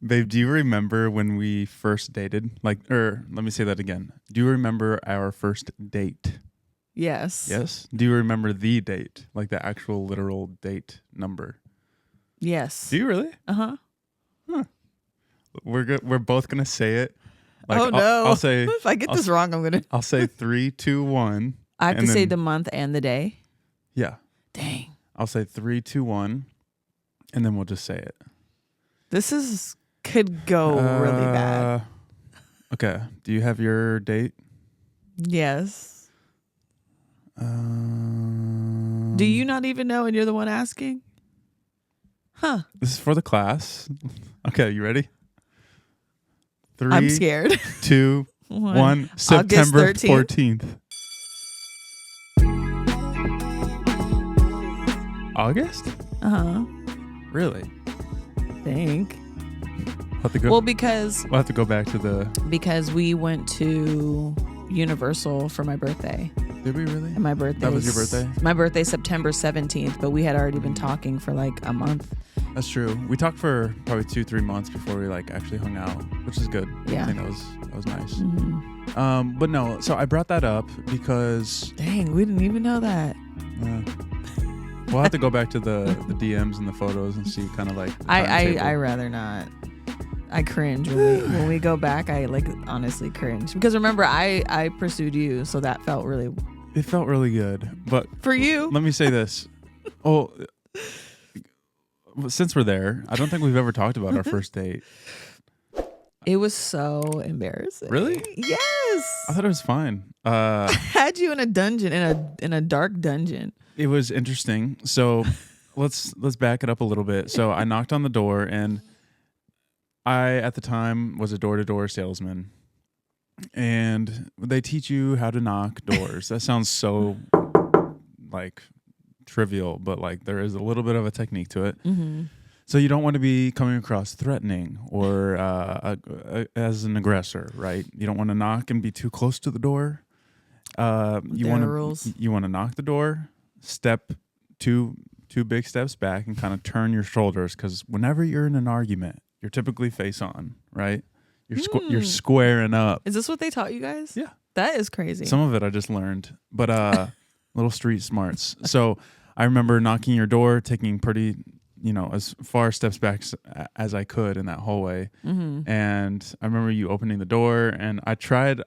Babe, do you remember when we first dated? Let me say that again. Do you remember our first date? Yes. Yes? Do you remember the date? Like the actual literal date number? Yes. Do you really? Uh-huh. Huh. We're both going to say it. Oh, no. I'll say... If I get this wrong, I'm going to... I'll say 3, 2, 1. I have to say the month and the day? Yeah. Dang. I'll say 3, 2, 1, and then we'll just say it. This could go really bad. Okay. Do you have your date? Yes. Do you not even know and you're the one asking? Huh. This is for the class. Okay, you ready? 3, I'm scared. 2, 1. September 14th. August? Uh-huh. Really? Think. We'll have to go. Well, because we'll have to go back to because we went to Universal for my birthday. Did we really? And my birthday. That was your birthday? My birthday, September 17th, but we had already been talking for like a month. That's true. We talked for probably 2-3 months before we actually hung out, which is good. Yeah. I think that was nice. Mm-hmm. But no, so I brought that up because dang, we didn't even know that. We'll have to go back to the DMs and the photos and see kind of like I rather not. I cringe when we go back. I honestly cringe because remember I pursued you, so that felt really. It felt really good, but for you, let me say this. Oh, since we're there, I don't think we've ever talked about our first date. It was so embarrassing. Really? Yes. I thought it was fine. I had you in a dungeon, in a dark dungeon. It was interesting. So let's back it up a little bit. So I knocked on the door, and I at the time was a door-to-door salesman, and they teach you how to knock doors. That sounds so trivial, but there is a little bit of a technique to it. Mm-hmm. So you don't want to be coming across threatening or as an aggressor, right? You don't want to knock and be too close to the door. You want to knock the door, step two big steps back, and kind of turn your shoulders, because whenever you're in an argument, you're typically face on, right? You're squaring up. Is this what they taught you guys? Yeah, that is crazy. Some of it I just learned, but little street smarts. So I remember knocking your door, taking pretty, as far steps back as I could in that hallway. Mm-hmm. And I remember you opening the door, and I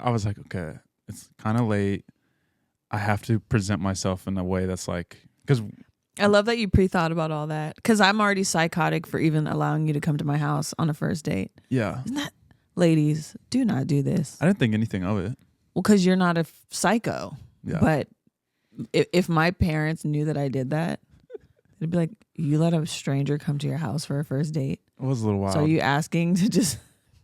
was like, okay, it's kind of late. I have to present myself in a way that's because I love that you pre-thought about all that, because I'm already psychotic for even allowing you to come to my house on a first date. Yeah. Isn't that, ladies, do not do this. I didn't think anything of it. Well, because you're not a psycho. Yeah. But if my parents knew that I did that, they'd be like, you let a stranger come to your house for a first date? It was a little wild. So are you asking to just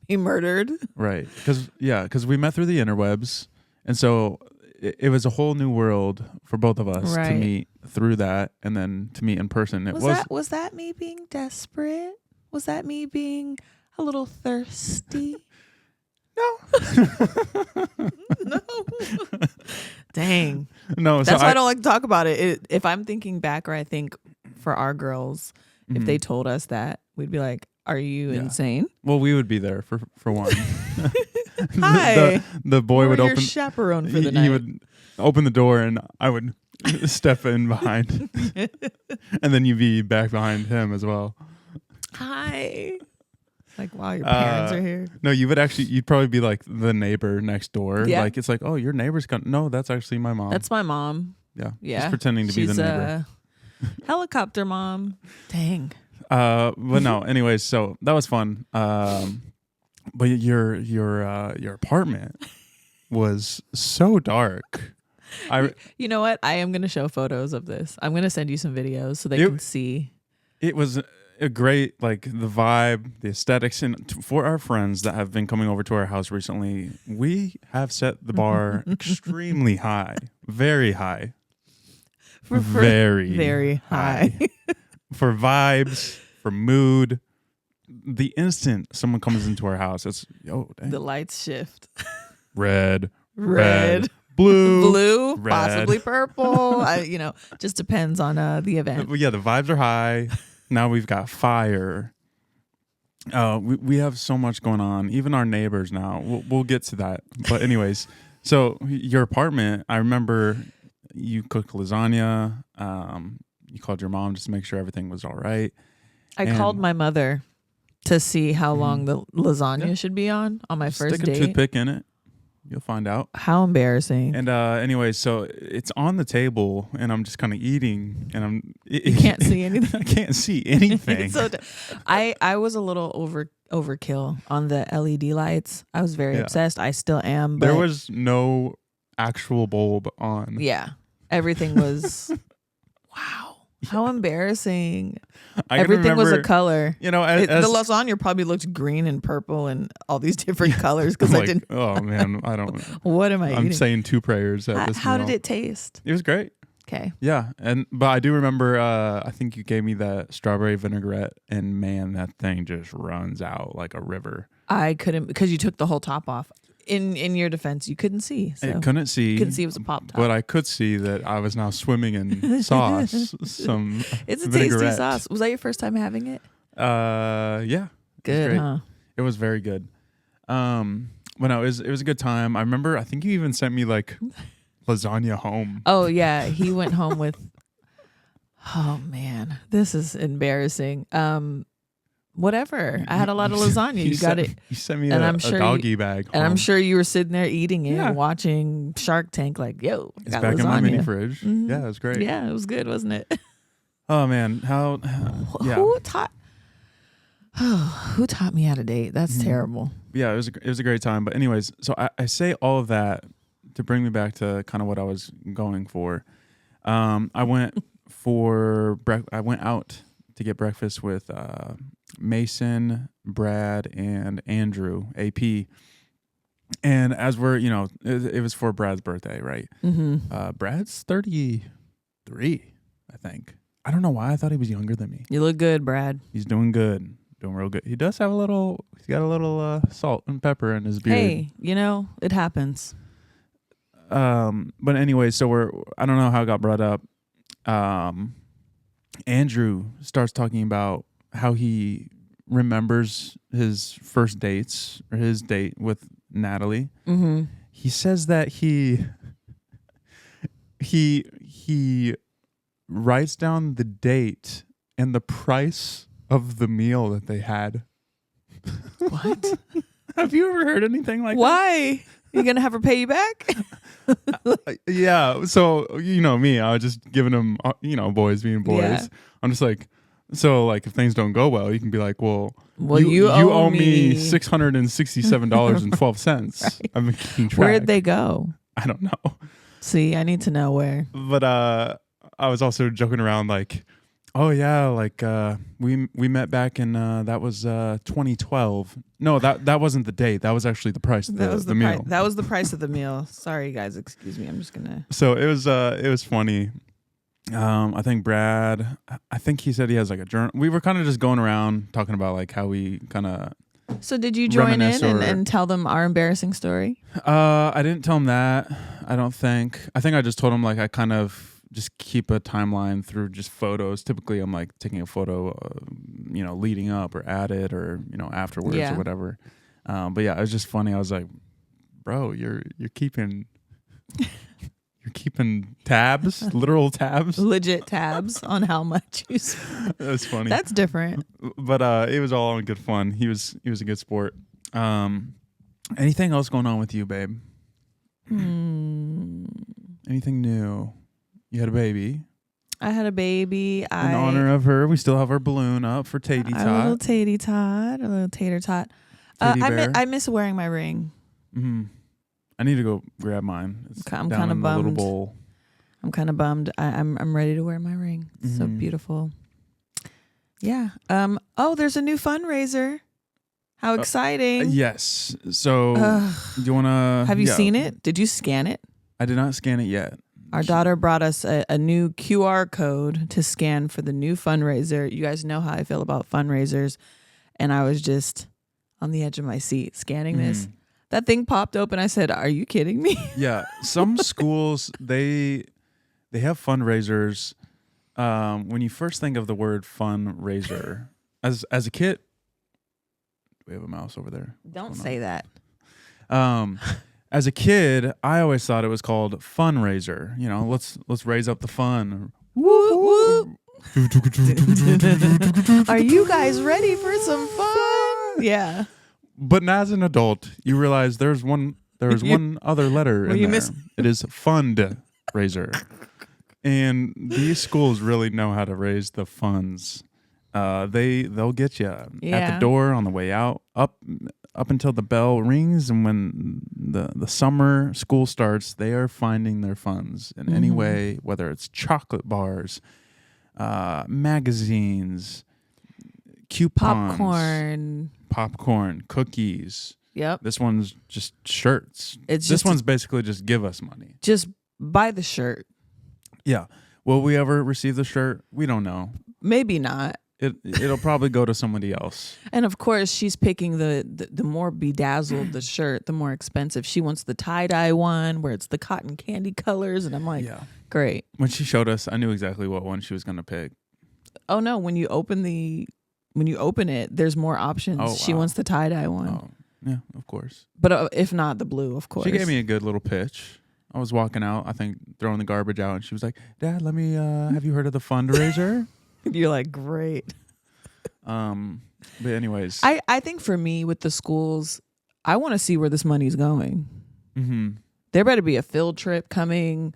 be murdered? Right. Because we met through the interwebs. And so it was a whole new world for both of us to meet through that, and then to meet in person. Was that me being desperate? Was that me being a little thirsty? No. No. Dang. No. That's why I don't like to talk about it. If I'm thinking back, or I think for our girls, if they told us that, we'd be like, are you insane? Well, we would be there for one. Hi. The boy would your open. Chaperone for the night. He would open the door, and I would step in behind, and then you'd be back behind him as well. Hi. Like, wow, your parents are here. No, you'd probably be like the neighbor next door. Yeah. Like, it's like, oh, your neighbor's coming. No, that's actually my mom. That's my mom. Yeah. Yeah. She's pretending to be the neighbor. Helicopter mom. Dang. But no, anyways, so that was fun. But your apartment was so dark. You know what? I am going to show photos of this. I'm going to send you some videos so they can see. It was a great, the vibe, the aesthetics. And for our friends that have been coming over to our house recently, we have set the bar extremely high, very high. Very high. For vibes, for mood. The instant someone comes into our house, it's, dang. The lights shift. Red, blue, red. Possibly purple. Just depends on the event. Yeah, the vibes are high. Now we've got fire. We have so much going on. Even our neighbors now. We'll get to that. But anyways, so your apartment. I remember you cooked lasagna. You called your mom just to make sure everything was all right. I called my mother to see how long the lasagna Yeah. should be on my first Stick a date. toothpick in it. You'll find out. How embarrassing. And anyway, so it's on the table, and I'm just kind of eating, and you can't see anything. I can't see anything. I was a little overkill on the LED lights. I was very obsessed. I still am. But there was no actual bulb on. Yeah, everything was. Wow, how embarrassing! Everything was a color. You know, the lasagna probably looked green and purple and all these different colors because I didn't. Oh man, I don't. What am I eating? I'm saying two prayers at this. How did it taste? It was great. Okay. Yeah, but I do remember. I think you gave me that strawberry vinaigrette, and man, that thing just runs out like a river. I couldn't because you took the whole top off. In your defense, you couldn't see. So. I couldn't see. You couldn't see it was a pop top. But I could see that I was now swimming in sauce. It's a vinaigrette. tasty sauce. Was that your first time having it? Yeah. Good, huh? It was very good. But no, it was a good time. I remember. I think you even sent me like lasagna home. Oh yeah, he went home with. Oh man, this is embarrassing. Whatever. I had a lot of lasagna. You got it. You sent me a doggy bag. And I'm sure you were sitting there eating it and watching Shark Tank like, yo, it's back lasagna in my mini fridge. Mm-hmm. Yeah, it was great. Yeah, it was good, wasn't it? Oh, man. Who taught me how to date? That's terrible. Yeah, it was a great time. But anyways, so I say all of that to bring me back to kind of what I was going for. I went I went out to get breakfast with Mason, Brad, and Andrew, AP. And as we're, it was for Brad's birthday, right? Mm-hmm. Brad's 33, I think. I don't know why I thought he was younger than me. You look good, Brad. He's doing good. Doing real good. He does have he's got a little salt and pepper in his beard. Hey, it happens. But anyway, so I don't know how it got brought up. Andrew starts talking about how he remembers his first dates or his date with Natalie. Mm-hmm. He says that he writes down the date and the price of the meal that they had. What? Have you ever heard anything like that? Why? You gonna have her pay you back? Yeah. So me, I was just giving them, boys being boys. Yeah. I'm just like, so like if things don't go well, you can be like, well you owe me $667.12. Right. I'm keeping track. Where'd they go? I don't know. See, I need to know where. But I was also joking around like, oh yeah, like we met back in that was 2012. No, that wasn't the date. That was actually the price of the meal. That was the price of the meal. Sorry guys, excuse me. I'm just gonna. So it was funny. I think Brad. I think he said he has like a journal. We were kind of just going around talking about like how we kind of. So did you join in and tell them our embarrassing story? I didn't tell him that. I don't think. I think I just told him like I kind of just keep a timeline through just photos. Typically, I'm like taking a photo, leading up or at it or afterwards or whatever. But yeah, it was just funny. I was like, bro, you're keeping. You're keeping tabs, literal tabs, legit tabs on how much you spend. That's funny. That's different. But it was all in good fun. He was a good sport. Anything else going on with you, babe? Anything new? You had a baby. I had a baby. In honor of her, we still have our balloon up for Taty Tot. A little Taty Tot, a little tater tot. I miss wearing my ring. Mm-hmm. I need to go grab mine. I'm kind of bummed. Little bowl. I'm kind of bummed. I'm ready to wear my ring. It's so beautiful. Yeah. There's a new fundraiser. How exciting! Yes. So, do you want to? Have you seen it? Did you scan it? I did not scan it yet. Our daughter brought us a new QR code to scan for the new fundraiser. You guys know how I feel about fundraisers, and I was just on the edge of my seat scanning this. That thing popped open. I said, "Are you kidding me?" Yeah, some schools they have fundraisers. When you first think of the word fundraiser, as a kid, We have a mouse over there. Don't say that. As a kid, I always thought it was called fundraiser. You know, let's raise up the fun. Whoop, whoop. Are you guys ready for some fun? Yeah. But as an adult, you realize there's one other letter in there. It is fundraiser. And these schools really know how to raise the funds. They'll get you at the door on the way out, up until the bell rings, and when the summer school starts, they are finding their funds in any way, whether it's chocolate bars, magazines, coupons, popcorn, cookies. Yep. This one's just shirts. This one's basically just give us money. Just buy the shirt. Yeah. Will we ever receive the shirt? We don't know. Maybe not. It'll probably go to somebody else. And of course, she's picking the more bedazzled the shirt, the more expensive. She wants the tie-dye one where it's the cotton candy colors. And I'm like, great. When she showed us, I knew exactly what one she was going to pick. Oh, no. When you open it, there's more options. Oh, wow. She wants the tie-dye one. Oh, yeah, of course. But if not, the blue, of course. She gave me a good little pitch. I was walking out, I think, throwing the garbage out, and she was like, Dad, let me, have you heard of the fundraiser? You're like, great. But anyways. I think for me with the schools, I want to see where this money's going. Mm-hmm. There better be a field trip coming,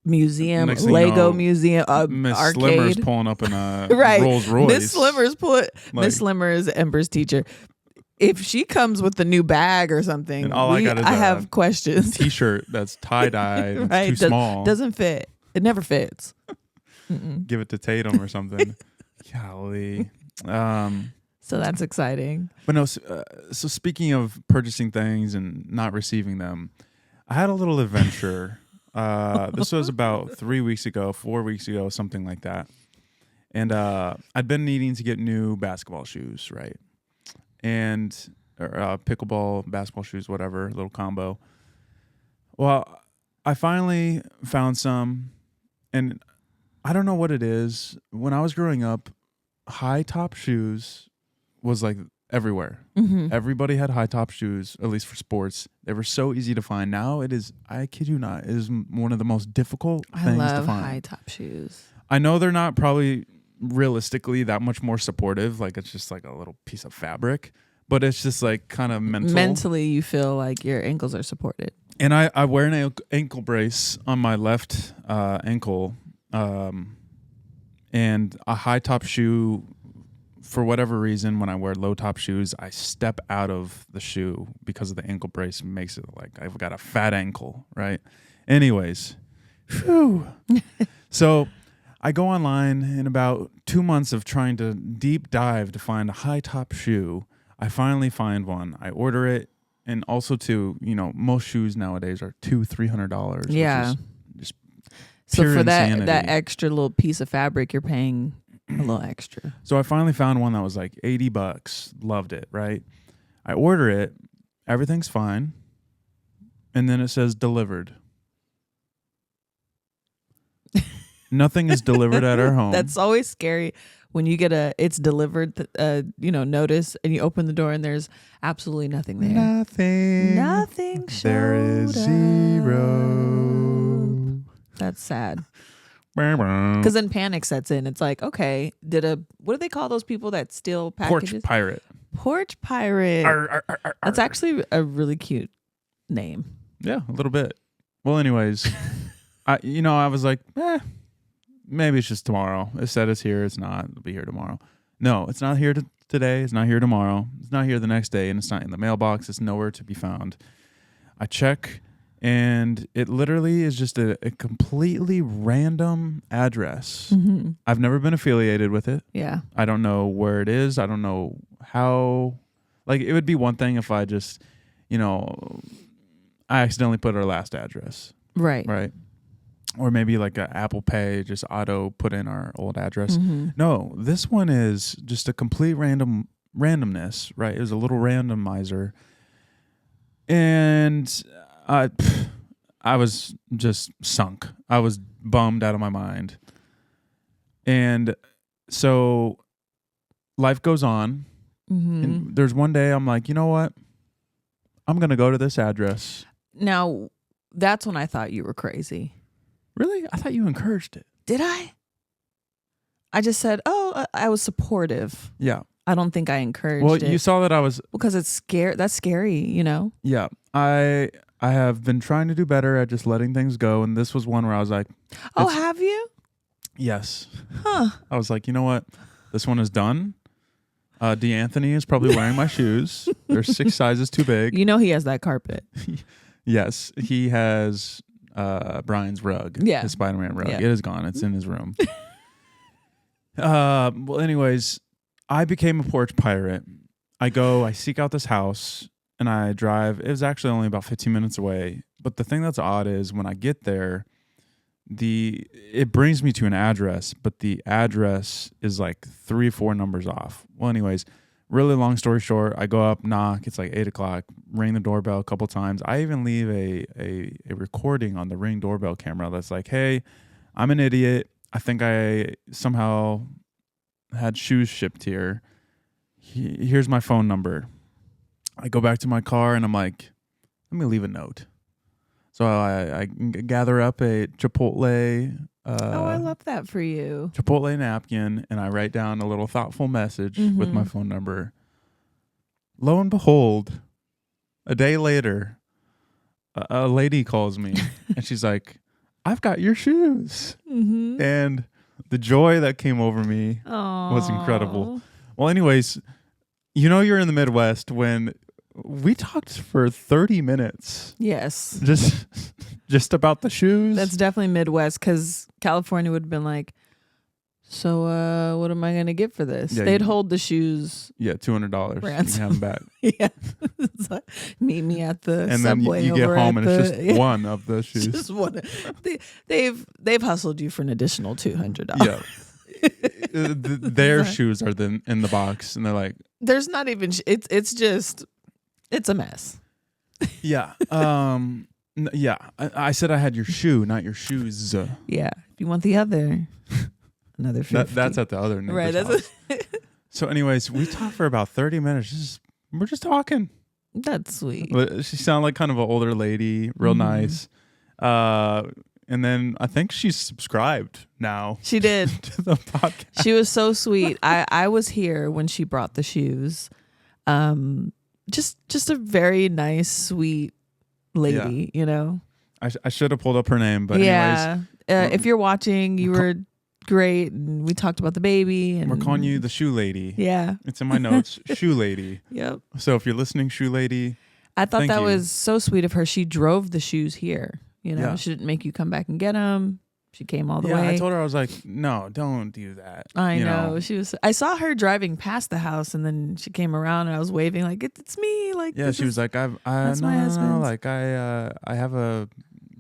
museum, Lego museum, Miss arcade. Slimmer's pulling up in a right. Rolls Royce. Miss Slimmer is Ember's teacher. If she comes with the new bag or something, I have questions. T-shirt that's tie-dye, right. too small. Doesn't fit. It never fits. Give it to Tatum or something. Golly. So that's exciting. But no, so speaking of purchasing things and not receiving them, I had a little adventure. This was about 4 weeks ago, something like that. And I'd been needing to get new basketball shoes, right? And pickleball, basketball shoes, whatever, little combo. Well, I finally found some, and I don't know what it is. When I was growing up, high top shoes was like everywhere. Mm-hmm. Everybody had high top shoes, at least for sports. They were so easy to find. Now it is, I kid you not, it is one of the most difficult things to find. I love high top shoes. I know they're not probably realistically that much more supportive. Like it's just like a little piece of fabric, but it's just like kind of mental. Mentally, you feel like your ankles are supported. And I wear an ankle brace on my left ankle, and a high top shoe. For whatever reason, when I wear low top shoes, I step out of the shoe because of the ankle brace. Makes it like I've got a fat ankle, right? Anyways, phew. So I go online in about 2 months of trying to deep dive to find a high top shoe. I finally find one. I order it, and also too, most shoes nowadays are $200-$300. Yeah, which is just so pure for insanity. that extra little piece of fabric, you're paying a little extra. So I finally found one that was like $80. Loved it, right? I order it. Everything's fine. And then it says delivered. Nothing is delivered at our home. That's always scary when you get it's delivered, notice, and you open the door and there's absolutely nothing there. Nothing showed There is zero. That's sad. Because then panic sets in. It's like, okay, what do they call those people that steal packages? Porch pirate. Arr. That's actually a really cute name. Yeah, a little bit. Well, anyways, I was like, maybe it's just tomorrow. It said it's here. It's not. It'll be here tomorrow. No, it's not here today. It's not here tomorrow. It's not here the next day, and it's not in the mailbox. It's nowhere to be found. I check. And it literally is just a completely random address. Mm-hmm. I've never been affiliated with it. Yeah. I don't know where it is. I don't know how. Like, it would be one thing if I just, I accidentally put our last address. Right. Right. Or maybe like an Apple Pay, just auto put in our old address. Mm-hmm. No, this one is just a complete randomness, right? It was a little randomizer. And I was just sunk. I was bummed out of my mind. And so life goes on. And there's one day I'm like, you know what? I'm going to go to this address. Now, that's when I thought you were crazy. Really? I thought you encouraged it. Did I? I just said, I was supportive. Yeah. I don't think I encouraged it. Well, you saw that I was... Because it's scary. That's scary, you know? Yeah. I have been trying to do better at just letting things go. And this was one where I was like... Oh, have you? Yes. Huh. I was like, you know what? This one is done. D'Anthony is probably wearing my shoes. They're 6 sizes too big. You know he has that carpet. Yes. He has Brian's rug. Yeah. His Spider-Man rug. Yeah. It is gone. It's in his room. Well, anyways, I became a porch pirate. I seek out this house, and I drive. It was actually only about 15 minutes away. But the thing that's odd is when I get there, it brings me to an address, but the address is like 3-4 numbers off. Well, anyways, really long story short, I go up, knock. It's like 8:00. Ring the doorbell a couple times. I even leave a recording on the Ring doorbell camera that's like, "Hey, I'm an idiot. I think I somehow had shoes shipped here. Here's my phone number." I go back to my car and I'm like, let me leave a note. So I gather up a Chipotle. I love that for you. Chipotle napkin, and I write down a little thoughtful message with my phone number. Lo and behold, a day later, a lady calls me, and she's like, "I've got your shoes." And the joy that came over me was incredible. Well, anyways, you know you're in the Midwest when we talked for 30 minutes. Yes. Just about the shoes. That's definitely Midwest, because California would have been like, so what am I going to get for this? Yeah, They'd hold the shoes. Yeah, $200. Ransom. You can have them back. Yeah. So, meet me at the and then subway. you get over home at and it's the, just one of the shoes. Just one. They've hustled you for an additional $200. Yeah. Their shoes are in the box, and they're like, there's not even it's just it's a mess. Yeah. Yeah. I said I had your shoe, not your shoes. Yeah. If you want the other, another 50. That's at the other neighbor's house. So anyways, we talked for about 30 minutes. We're just talking. That's sweet. She sounded like kind of an older lady, real nice. And then I think she's subscribed now. She did. To the podcast. She was so sweet. I was here when she brought the shoes. Just a very nice, sweet lady, you know. I should have pulled up her name, but yeah. anyways. If you're watching, you were great, and we talked about the baby. And we're calling you the shoe lady. Yeah. It's in my notes, shoe lady. Yep. So if you're listening, shoe lady, I thought that you. was so sweet of her. She drove the shoes here. You know, she didn't make you come back and get them. She came all the way. I told her, I was like, no, don't do that. I know. She was. I saw her driving past the house, and then she came around, and I was waving like it's me. Like she was like, that's my husband. Like I have a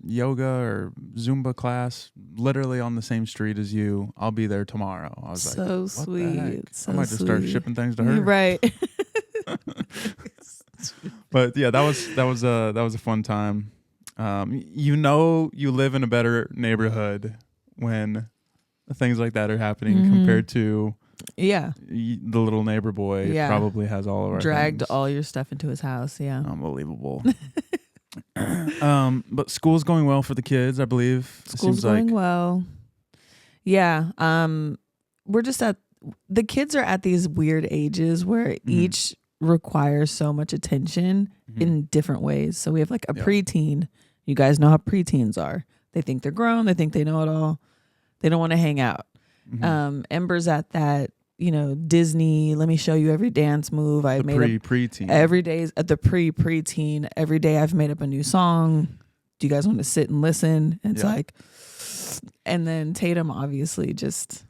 yoga or Zumba class literally on the same street as you. I'll be there tomorrow. I was so like, sweet. So I might just start shipping things to her. Right. But yeah, that was a fun time. You live in a better neighborhood when things like that are happening compared to the little neighbor boy probably has all of our dragged things. all your stuff into his house. Yeah, unbelievable. But school's going well for the kids, I believe. School's going well. Yeah. We're just the kids are at these weird ages where each requires so much attention in different ways. So we have like a preteen. You guys know how preteens are. They think they're grown. They think they know it all. They don't want to hang out. Ember's at that, Disney, let me show you every dance move. I made preteen. Every day is at the preteen. Every day I've made up a new song. Do you guys want to sit and listen? It's like, and then Tatum obviously just,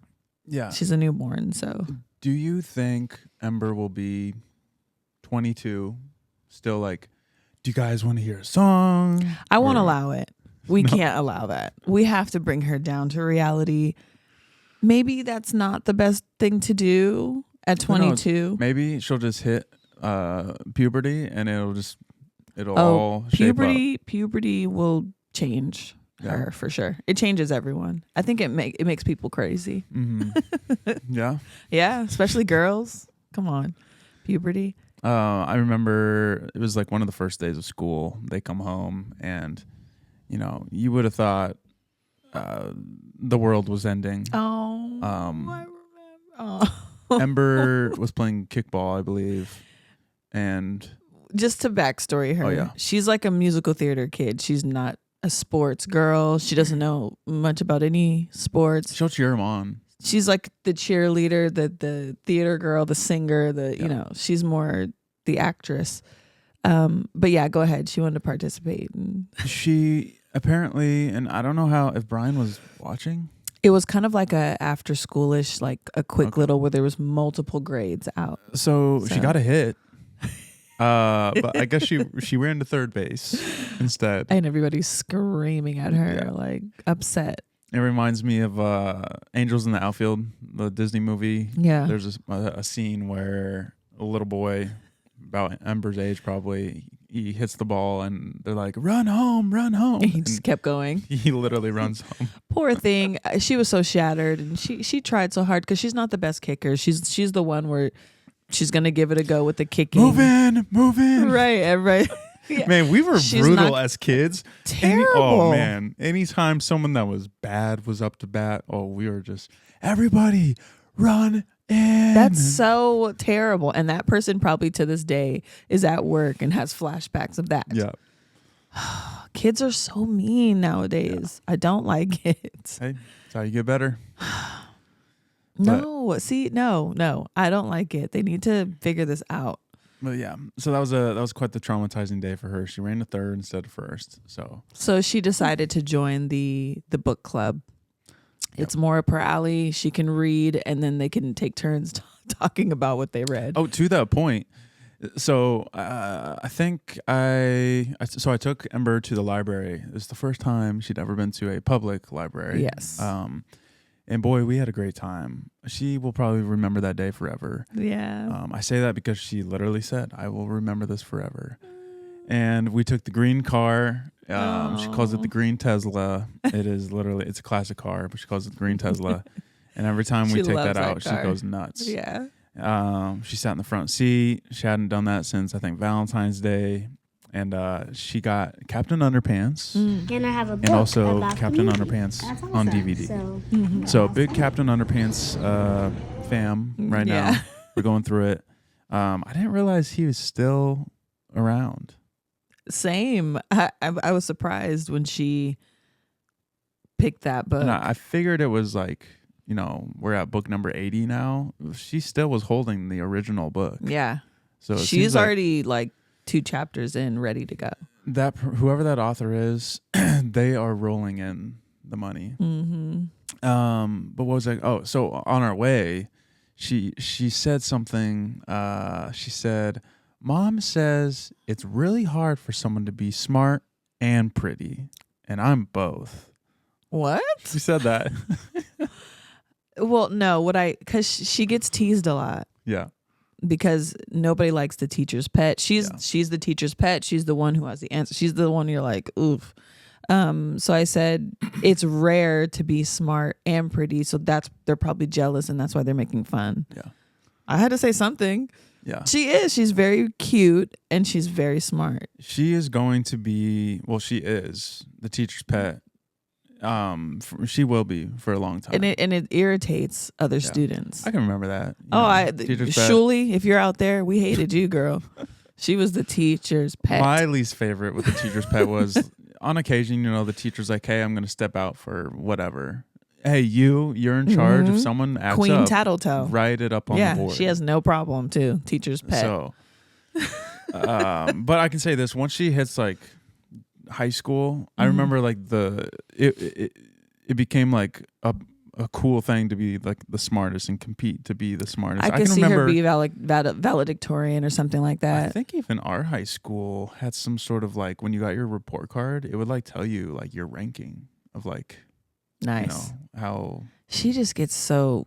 she's a newborn. So do you think Ember will be 22 still like, do you guys want to hear a song? I won't allow it. We can't allow that. We have to bring her down to reality. Maybe that's not the best thing to do at 22. Maybe she'll just hit puberty and it'll all shape up. Puberty will change her for sure. It changes everyone. I think it makes people crazy. Yeah. Yeah, especially girls. Come on. Puberty? I remember it was like one of the first days of school. They come home and, you would have thought the world was ending. Oh, I remember. Oh. Ember was playing kickball, I believe. And just to backstory her, she's like a musical theater kid. She's not a sports girl. She doesn't know much about any sports. She'll cheer him on. She's like the cheerleader, the theater girl, the singer, she's more the actress. But yeah, go ahead. She wanted to participate. She apparently, and I don't know if Brian was watching. It was kind of like a after schoolish, like a quick little where there was multiple grades out. So she got a hit. But I guess she ran to third base instead. And everybody's screaming at her, like upset. It reminds me of Angels in the Outfield, the Disney movie. Yeah. There's a scene where a little boy, about Ember's age probably, he hits the ball and they're like, run home, run home. He just kept going. He literally runs home. Poor thing. She was so shattered, and she tried so hard because she's not the best kicker. She's the one where she's going to give it a go with the kicking. Move in. Right. Yeah. Man, we were brutal as kids. Terrible. Oh, man. Anytime someone that was bad was up to bat, we were just, everybody run in. That's so terrible. And that person probably to this day is at work and has flashbacks of that. Yeah. Kids are so mean nowadays. Yeah. I don't like it. Hey, that's how you get better. No, I don't like it. They need to figure this out. But yeah, so that was quite the traumatizing day for her. She ran to third instead of first. So she decided to join the book club. Yep. It's more up her alley. She can read, and then they can take turns talking about what they read. Oh, to that point. So I think I took Ember to the library. It was the first time she'd ever been to a public library. Yes. And boy, we had a great time. She will probably remember that day forever. Yeah. I say that because she literally said, I will remember this forever. And we took the green car. She calls it the green Tesla. It is literally, it's a classic car, but she calls it the green Tesla. And every time we take that out, she goes nuts. Yeah. She sat in the front seat. She hadn't done that since, I think, Valentine's Day. And she got Captain Underpants. Can I have a book and also about Captain music? Underpants Awesome. on DVD. So big Captain Underpants fam right now. We're going through it. I didn't realize he was still around. Same. I was surprised when she picked that book. And I figured it was like, we're at book number 80 now. She still was holding the original book. Yeah. So she's already like 2 chapters in, ready to go. That whoever that author is, they are rolling in the money. Mm-hmm. But what was I? Oh, so on our way, she said something. She said, "Mom says it's really hard for someone to be smart and pretty, and I'm both." What? She said that. Well, no. Because she gets teased a lot. Yeah. Because nobody likes the teacher's pet. She's the teacher's pet. She's the one who has the answer. She's the one you're like, oof. So I said it's rare to be smart and pretty. So they're probably jealous, and that's why they're making fun. Yeah. I had to say something. Yeah. She is. She's very cute and she's very smart. She is going to be. Well, she is the teacher's pet. She will be for a long time, and it irritates other students. I can remember that. Shuli, if you're out there, we hated you, girl. She was the teacher's pet. My least favorite with the teacher's pet was on occasion, the teacher's like, "Hey, I'm going to step out for whatever. Hey, you're in charge. If someone acts Queen up, Tattletale, write it up on the board." She has no problem too. Teacher's pet. So, but I can say this: once she hits like high school, I remember like it became like a cool thing to be like the smartest and compete to be the smartest. I can see her be valedictorian or something like that. I think even our high school had some sort of like when you got your report card, it would like tell you like your ranking of like nice how she just gets so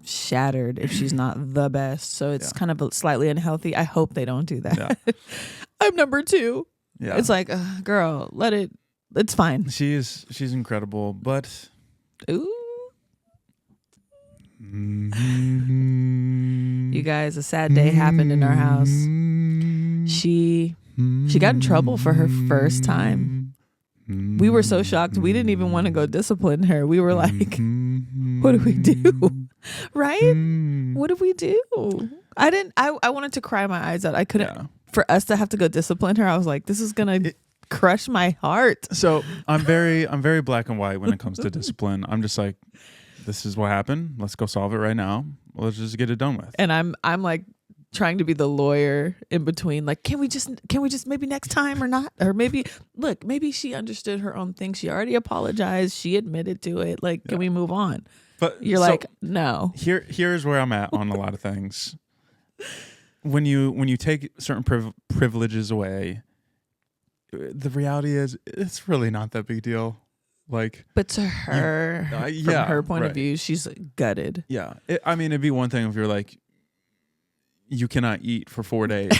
shattered if she's not the best. So it's kind of slightly unhealthy. I hope they don't do that. Yeah. I'm number 2. Yeah. It's like, girl, let it. It's fine. She's incredible, but ooh, You guys, a sad day happened in our house. She got in trouble for her first time. We were so shocked. We didn't even want to go discipline her. We were like, what do we do? Right? What do we do? I wanted to cry my eyes out. I couldn't, for us to have to go discipline her. I was like, this is going to crush my heart. So I'm very black and white when it comes to discipline. I'm just like, this is what happened. Let's go solve it right now. Let's just get it done with. And I'm like trying to be the lawyer in between. Like, can we just maybe next time or not? Or maybe she understood her own thing. She already apologized. She admitted to it. Like, can we move on? But you're like, no. Here's where I'm at on a lot of things. When you take certain privileges away, the reality is it's really not that big deal. Like, but to her, from her point of view, she's gutted. Yeah, it'd be one thing if you're like, you cannot eat for 4 days,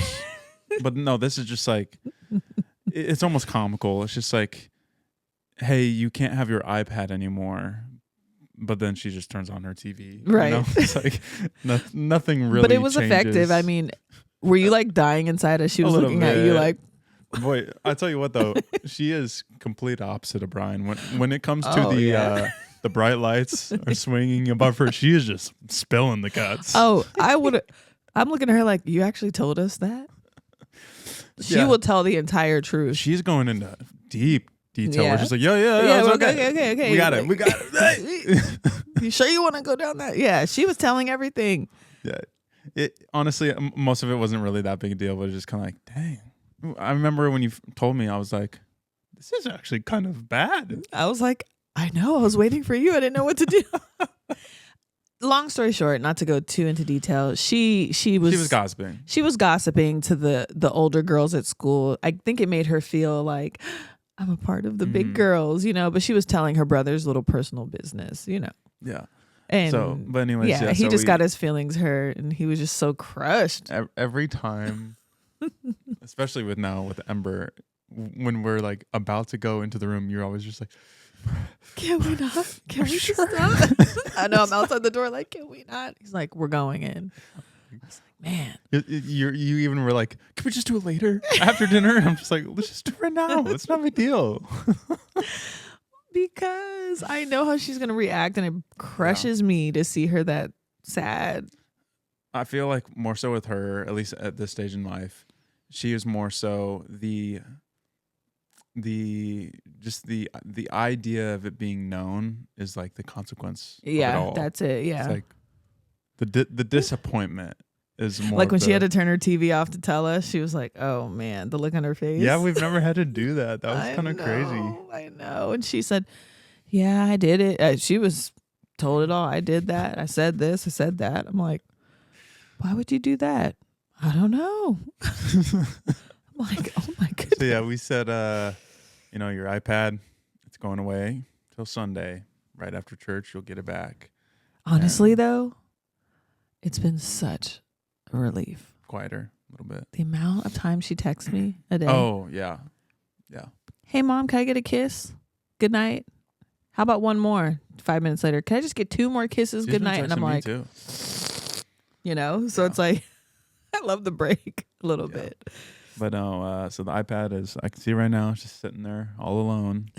but no, this is just like, it's almost comical. It's just like, hey, you can't have your iPad anymore, but then she just turns on her TV. Right? You know? It's like nothing really. But it was changes. effective. I mean, were you like dying inside as she was looking at you like? Boy, I tell you what though, she is complete opposite of Brian. When it comes to the bright lights are swinging above her, she is just spilling the guts. Oh, I'm looking at her like, you actually told us that? She will tell the entire truth. She's going into deep detail. We're just like, yeah, okay. We got it. You sure you want to go down that? Yeah, she was telling everything. Yeah, honestly, most of it wasn't really that big a deal, but it's just kind of like, dang. I remember when you told me, I was like, this is actually kind of bad. I was like, I know. I was waiting for you. I didn't know what to do. Long story short, not to go too into detail, she was gossiping. She was gossiping to the older girls at school. I think it made her feel like I'm a part of the big girls, but she was telling her brother's little personal business, Yeah. And so, but anyways, he just got his feelings hurt and he was just so crushed. Every time, especially with Ember, when we're like about to go into the room, you're always just like, can we not? Can we just stop? I know, I'm outside the door like, can we not? He's like, we're going in. I was like, man. You even were like, can we just do it later after dinner? And I'm just like, let's just do it right now. It's not a big deal. Because I know how she's going to react and it crushes me to see her that sad. I feel like more so with her, at least at this stage in life, she is more so the idea of it being known is like the consequence. Yeah, of it all. That's it. Yeah, it's like the disappointment is more like when she had to turn her TV off to tell us. She was like, "Oh man," the look on her face. Yeah, we've never had to do that. That was kind of crazy. I know. And she said, "Yeah, I did it." She was told it all. I did that. I said this. I said that. I'm like, why would you do that? I don't know. I'm like, oh my goodness. So yeah, we said, your iPad, it's going away till Sunday. Right after church, you'll get it back. Honestly, though, it's been such a relief. Quieter a little bit. The amount of time she texts me a day. Oh, yeah. Yeah. Hey, Mom, can I get a kiss? Good night. How about one more? 5 minutes later, can I just get 2 more kisses? Good night. And I'm like, too. So it's like, I love the break a little bit. But no, so the iPad is, I can see right now, it's just sitting there all alone.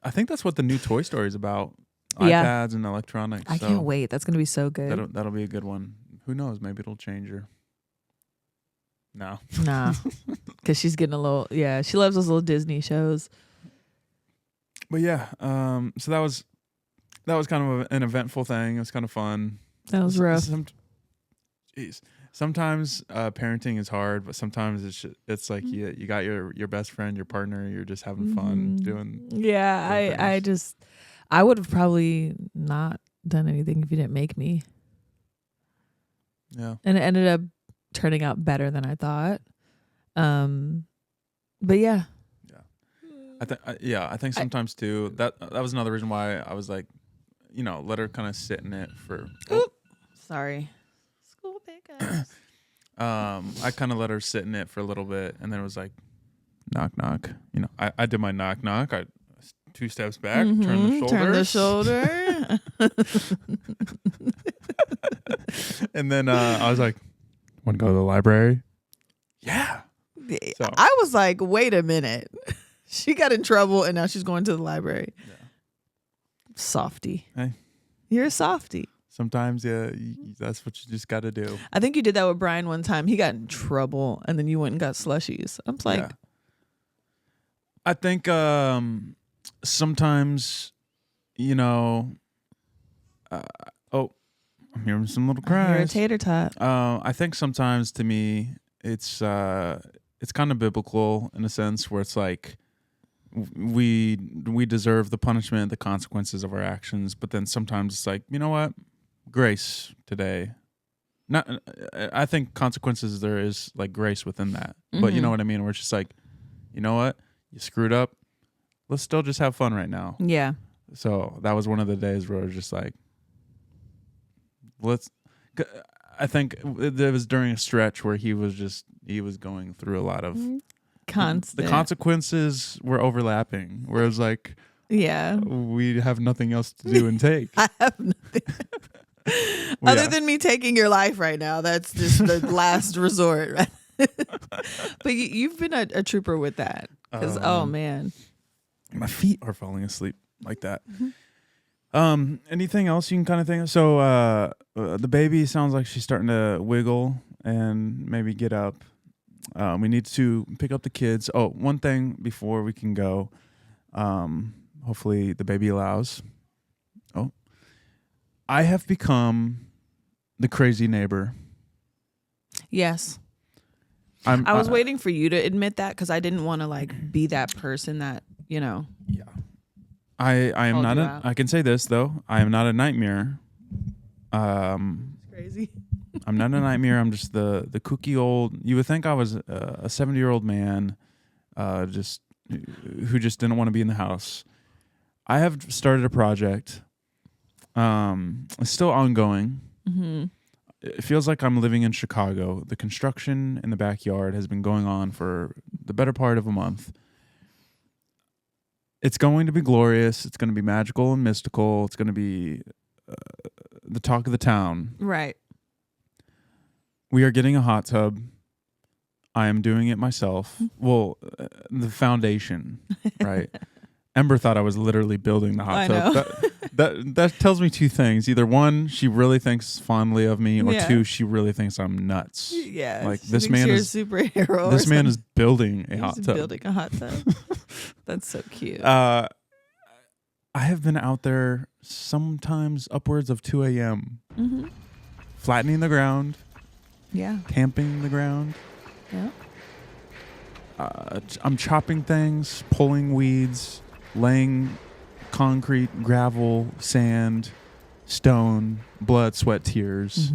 I think that's what the new Toy Story is about. iPads and electronics. I can't wait. That's going to be so good. That'll be a good one. Who knows? Maybe it'll change her. No. Nah. Because she's getting a little, she loves those little Disney shows. But yeah, so that was kind of an eventful thing. It was kind of fun. That was rough. Sometimes parenting is hard, but sometimes it's like you got your best friend, your partner. You're just having fun doing. Yeah, I would have probably not done anything if you didn't make me. Yeah, and it ended up turning out better than I thought. But yeah. I think sometimes too. That was another reason why I was like, let her kind of sit in it for. Sorry. School pickups. I kind of let her sit in it for a little bit, and then it was like, knock knock. I did my knock knock. I 2 steps back, turn the shoulders. Turn the shoulder. And then I was like, want to go to the library? Yeah. So. I was like, wait a minute. She got in trouble and now she's going to the library. Yeah. Softy. Hey. You're a softy. Sometimes, yeah, that's what you just got to do. I think you did that with Brian one time. He got in trouble and then you went and got slushies. I'm like... Yeah. I think sometimes, you know... I'm hearing some little cries. You're a tater tot. I think sometimes to me, it's kind of biblical in a sense where it's like we deserve the punishment, the consequences of our actions, but then sometimes it's like, you know what, grace today. Not, I think consequences, there is like grace within that, but you know what I mean. Where it's just like, you know what, you screwed up. Let's still just have fun right now. Yeah. So that was one of the days where I was just like, I think it was during a stretch where he was going through a lot of constant. The consequences were overlapping. Where it was like, yeah, we have nothing else to do and take. I have nothing other than me taking your life right now. That's just the last resort. But you've been a trooper with that. Because oh man, my feet are falling asleep like that. Anything else you can kind of think of? So the baby sounds like she's starting to wiggle and maybe get up. We need to pick up the kids. Oh, one thing before we can go. Hopefully the baby allows. Oh, I have become the crazy neighbor. Yes. I was waiting for you to admit that because I didn't want to like be that person that, you know. Yeah. I am not I can say this though. I am not a nightmare. It's crazy. I'm not a nightmare. I'm just the kooky old. You would think I was a 70-year-old man, who just didn't want to be in the house. I have started a project. It's still ongoing. Mm-hmm. It feels like I'm living in Chicago. The construction in the backyard has been going on for the better part of a month. It's going to be glorious. It's going to be magical and mystical. It's going to be the talk of the town. Right. We are getting a hot tub. I am doing it myself. Well, the foundation, right? Ember thought I was literally building the hot tub. That tells me two things. Either one, she really thinks fondly of me, or two, she really thinks I'm nuts. Yeah. Like this man is a superhero. This man is building a hot tub. Building a hot tub. That's so cute. I have been out there sometimes upwards of 2 a.m. Mm-hmm. Flattening the ground. Yeah. Tamping the ground. Yeah. I'm chopping things, pulling weeds, laying concrete, gravel, sand, stone, blood, sweat, tears.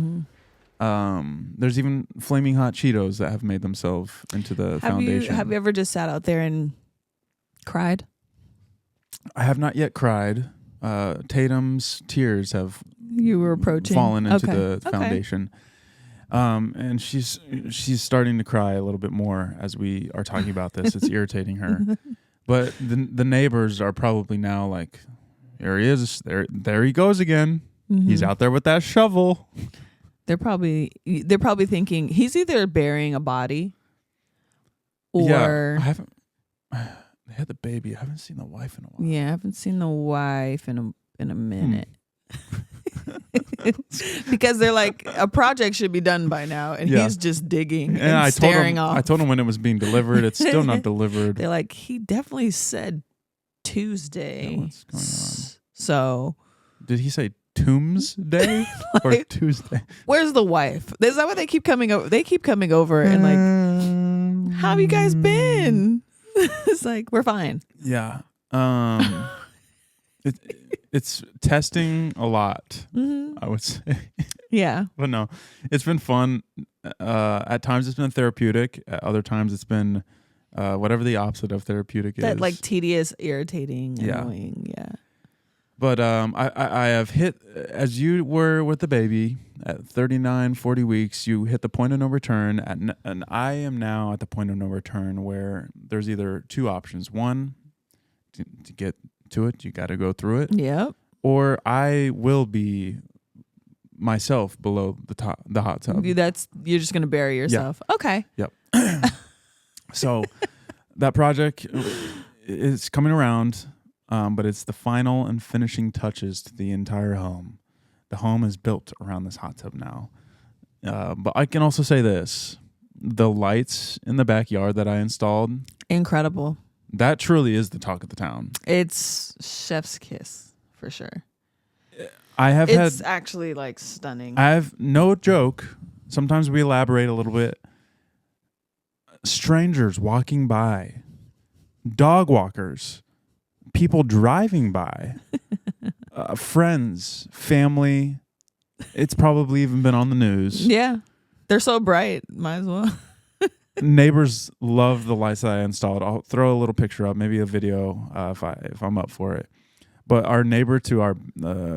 Mm-hmm. There's even flaming hot Cheetos that have made themselves into the foundation. Have you ever just sat out there and cried? I have not yet cried. Tatum's tears have fallen into the foundation. And she's starting to cry a little bit more as we are talking about this. It's irritating her. But the neighbors are probably now like, here he is. There he goes again. Mm-hmm. He's out there with that shovel. They're probably thinking he's either burying a body or I haven't. They had the baby. I haven't seen the wife in a while. Yeah, I haven't seen the wife in a minute. Because they're like, a project should be done by now, and he's just digging and staring off. I told him when it was being delivered. It's still not delivered. They're like, he definitely said Tuesday. Yeah, what's going on? So, did he say Tombsday or Tuesday? Where's the wife? Is that what they keep coming over? They keep coming over and like, how have you guys been? It's like, we're fine. Yeah. It's testing a lot, I would say. Yeah. But no, it's been fun. At times it's been therapeutic. At other times it's been whatever the opposite of therapeutic is. That like tedious, irritating, annoying. Yeah. But I have hit, as you were with the baby, at 39, 40 weeks, you hit the point of no return. And I am now at the point of no return where there's either two options. One, to get to it. You got to go through it. Yep. Or I will be myself below the hot tub. You're just gonna bury yourself. Yeah. Okay. Yep. So that project is coming around, but it's the final and finishing touches to the entire home. The home is built around this hot tub now. But I can also say this: the lights in the backyard that I installed, incredible. That truly is the talk of the town. It's chef's kiss for sure. It's actually like stunning. I have no joke. Sometimes we elaborate a little bit. Strangers walking by, dog walkers, people driving by, friends, family. It's probably even been on the news. Yeah. They're so bright. Might as well. Neighbors love the lights that I installed. I'll throw a little picture up, maybe a video if I'm up for it. But our neighbor to our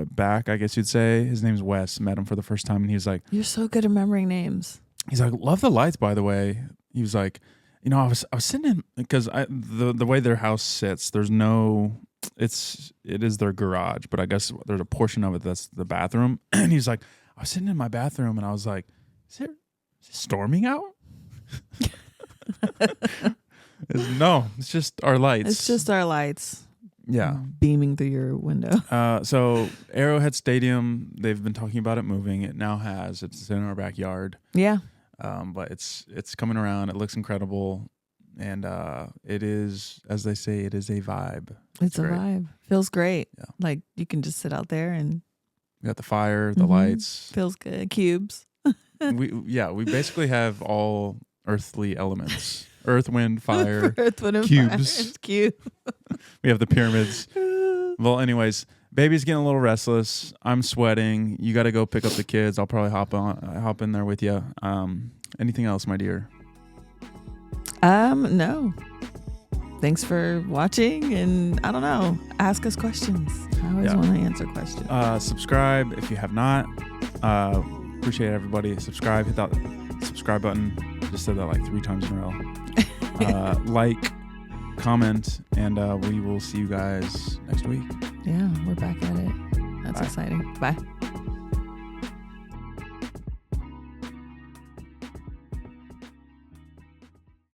back, I guess you'd say, his name's Wes. Met him for the first time, and he's like, "You're so good at remembering names." He's like, "Love the lights, by the way." He was like, I was sitting in because the way their house sits, there's no. It is their garage, but I guess there's a portion of it that's the bathroom. And he's like, I was sitting in my bathroom, and I was like, "Is it storming out?" No, it's just our lights. It's just our lights. Yeah. Beaming through your window. So Arrowhead Stadium, they've been talking about it moving. It now has. It's in our backyard. Yeah. But it's coming around. It looks incredible. And it is, as they say, it is a vibe. It's a vibe. Feels great. Yeah. Like you can just sit out there and we got the fire, the lights. Feels good. Cubes. we basically have all earthly elements. Earth, wind, fire, Earth, wind, and cubes. Fire. Cube. We have the pyramids. Well, anyways, baby's getting a little restless. I'm sweating. You got to go pick up the kids. I'll probably hop in there with you. Anything else, my dear? No. Thanks for watching, and I don't know. Ask us questions. I always want to answer questions. Subscribe if you have not. Appreciate everybody. Subscribe. Hit that subscribe button. Just said that like 3 times in a row. Like, comment, and we will see you guys next week. Yeah, we're back at it. That's exciting. Bye.